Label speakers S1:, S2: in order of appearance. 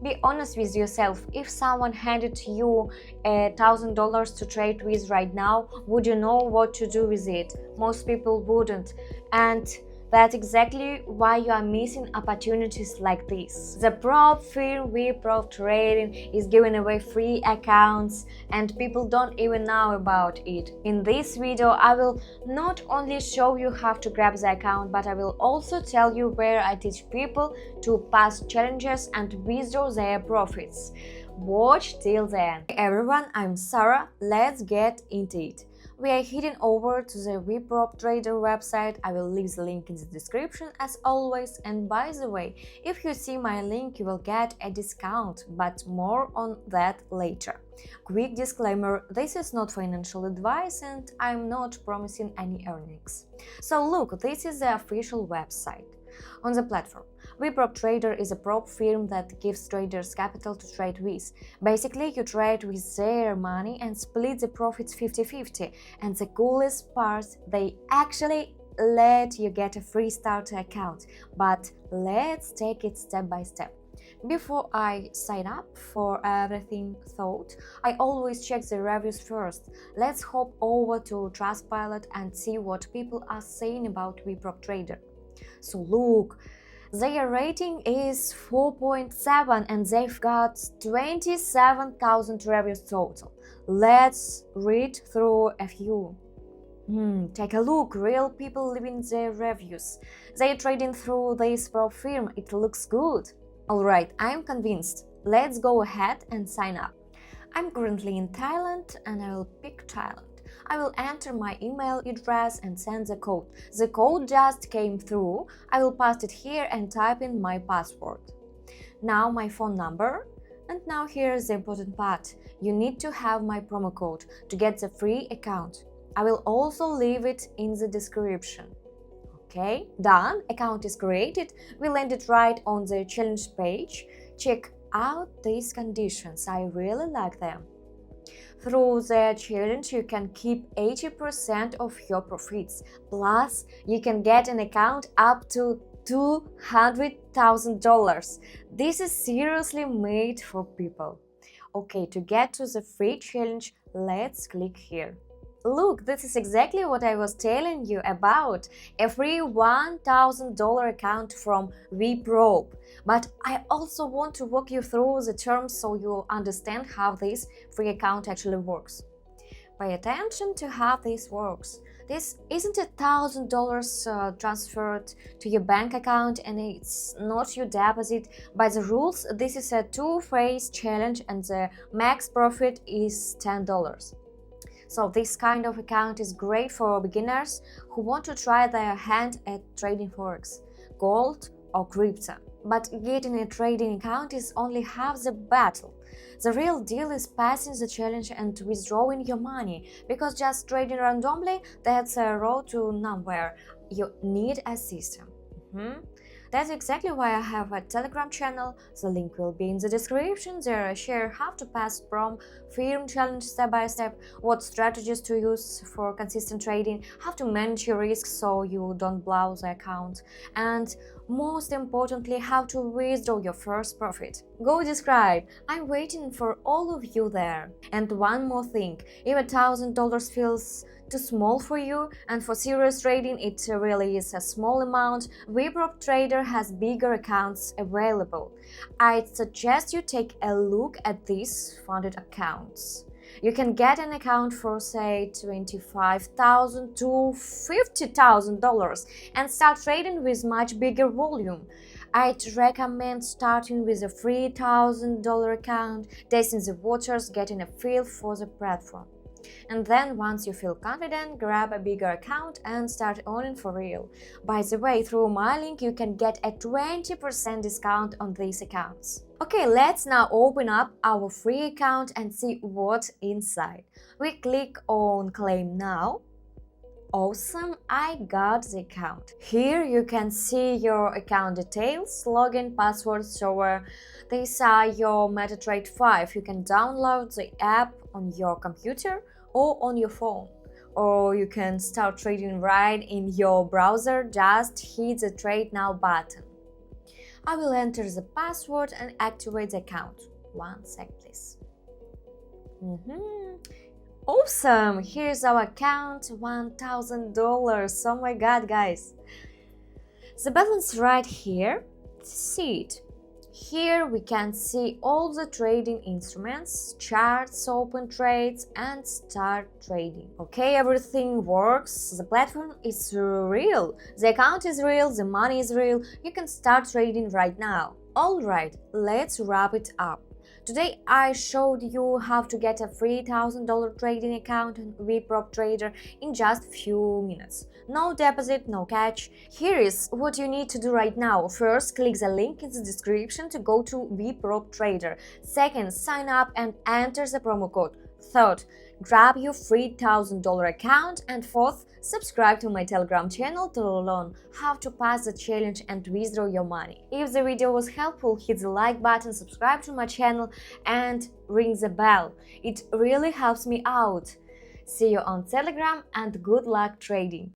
S1: Be honest with yourself. If someone handed you $1,000 to trade with right now, would you know what to do with it? Most people wouldn't. And that's exactly why you are missing opportunities like this. The prop firm VpropTrader is giving away free accounts and people don't even know about it. In this video, I will not only show you how to grab the account, but I will also tell you where I teach people to pass challenges and withdraw their profits. Watch till the end. Hey everyone, I'm Sarah. Let's get into it. We are heading over to the VpropTrader website. I will leave the link in the description as always. And by the way, if you see my link, you will get a discount, but more on that later. Quick disclaimer, this is not financial advice and I'm not promising any earnings. So look, this is the official website. On the platform, VpropTrader is a prop firm that gives traders capital to trade with. Basically, you trade with their money and split the profits 50-50. And the coolest part, they actually let you get a free starter account. But let's take it step by step. Before I sign up for everything thought, I always check the reviews first. Let's hop over to Trustpilot and see what people are saying about VpropTrader. So look, their rating is 4.7 and they've got 27,000 reviews total. Let's read through a few. Take a look, real people leaving their reviews. They're trading through this prop firm, it looks good. Alright, I'm convinced. Let's go ahead and sign up. I'm currently in Thailand and I will pick Thailand. I will enter my email address and send the code. The code just came through. I will paste it here and type in my password. Now my phone number. And now here's the important part. You need to have my promo code to get the free account. I will also leave it in the description. Okay, done. Account is created. We landed right on the challenge page. Check out these conditions. I really like them. Through the challenge, you can keep 80% of your profits. Plus, you can get an account up to $200,000. This is seriously made for people. Okay, to get to the free challenge, let's click here. Look, this is exactly what I was telling you about, a free $1,000 account from VProp. But I also want to walk you through the terms so you understand how this free account actually works. Pay attention to how this works. This isn't $1,000 transferred to your bank account and it's not your deposit. By the rules, this is a two-phase challenge and the max profit is $10. So this kind of account is great for beginners who want to try their hand at trading Forex, gold or crypto. But getting a trading account is only half the battle. The real deal is passing the challenge and withdrawing your money, because just trading randomly, that's a road to nowhere. You need a system. That's exactly why I have a Telegram channel. The link will be in the description. There I share how to pass from firm challenge step by step, what strategies to use for consistent trading, how to manage your risks so you don't blow the account, and most importantly, how to withdraw your first profit. Go describe. I'm waiting for all of you there. And one more thing, if $1,000 feels too small for you, and for serious trading it really is a small amount, VpropTrader has bigger accounts available. I'd suggest you take a look at these funded accounts. You can get an account for say $25,000 to $50,000 and start trading with much bigger volume. I'd recommend starting with a $3,000 account, testing the waters, getting a feel for the platform. And then once you feel confident, grab a bigger account and start earning for real. By the way, through my link you can get a 20% discount on these accounts. Okay, let's now open up our free account and see what's inside. We click on Claim Now. Awesome, I got the account. Here you can see your account details, login, password, server. These are your MetaTrader 5. You can download the app on your computer or on your phone. Or you can start trading right in your browser, just hit the Trade Now button. I will enter the password and activate the account. 1 sec, please. Awesome! Here's our account, $1,000. Oh my god, guys! The balance right here. See it. Here we can see all the trading instruments, charts, open trades, and start trading. Okay, everything works. The platform is real. The account is real. The money is real. You can start trading right now. Alright, let's wrap it up. Today I showed you how to get a free $1,000 trading account on VpropTrader in just few minutes. No deposit, no catch. Here is what you need to do right now. First, click the link in the description to go to VpropTrader. Second, sign up and enter the promo code. Third, grab your free $1,000 account. And fourth, subscribe to my Telegram channel to learn how to pass the challenge and withdraw your money. If the video was helpful, hit the like button, subscribe to my channel and ring the bell. It really helps me out. See you on Telegram and good luck trading!